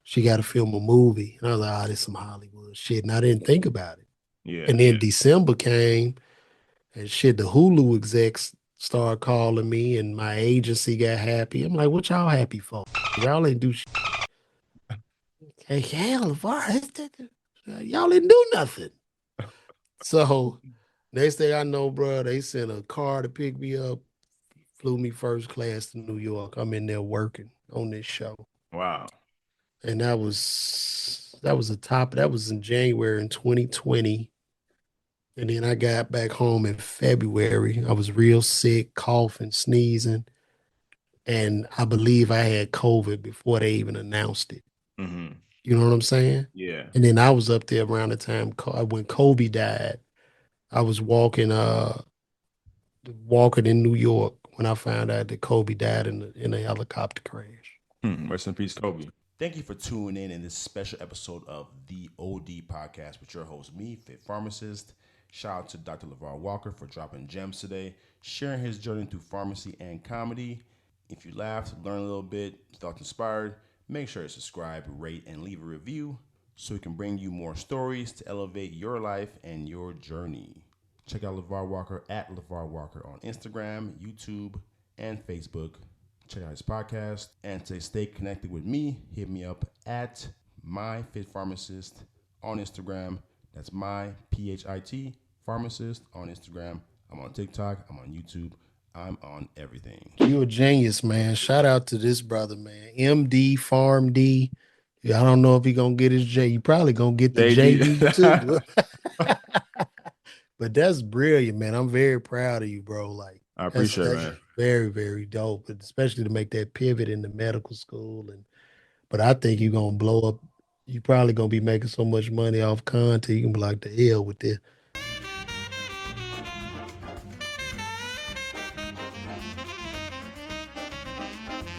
Speaker 1: She got to film a movie, and I was like, this some Hollywood shit, and I didn't think about it.
Speaker 2: Yeah.
Speaker 1: And then December came, and shit, the Hulu execs started calling me, and my agency got happy. I'm like, what y'all happy for? Y'all ain't do shit. Hey, hell, LaVar, y'all didn't do nothing. So next thing I know, bro, they sent a car to pick me up, flew me first class to New York. I'm in there working on this show.
Speaker 2: Wow.
Speaker 1: And that was in January in 2020. And then I got back home in February. I was real sick, coughing, sneezing. And I believe I had COVID before they even announced it.
Speaker 2: Hmm.
Speaker 1: You know what I'm saying?
Speaker 2: Yeah.
Speaker 1: And then I was up there around the time when Kobe died. I was walking in New York when I found out that Kobe died in a helicopter crash.
Speaker 2: Rest in peace, Kobe. Thank you for tuning in this special episode of the OD podcast with your host, me, Phit Pharmacist. Shout out to Dr. LaVar Walker for dropping gems today, sharing his journey through pharmacy and comedy. If you laughed, learned a little bit, felt inspired, make sure to subscribe, rate, and leave a review so we can bring you more stories to elevate your life and your journey. Check out LaVar Walker at LaVar Walker on Instagram, YouTube, and Facebook. Check out his podcast. And to stay connected with me, hit me up at my Phit Pharmacist on Instagram. That's my PHIT pharmacist on Instagram. I'm on TikTok. I'm on YouTube. I'm on everything.
Speaker 1: You a genius, man. Shout out to this brother, man. MD Farm D. Yeah, I don't know if he gonna get his J. You probably gonna get the
Speaker 2: JD.
Speaker 1: JD too. But that's brilliant, man. I'm very proud of you, bro. Like
Speaker 2: I
Speaker 1: that's
Speaker 2: appreciate it,
Speaker 1: that's
Speaker 2: man.
Speaker 1: very, very dope, and especially to make that pivot into medical school. And but I think you're gonna blow up. You probably gonna be making so much money off content. You can be like the hell with this.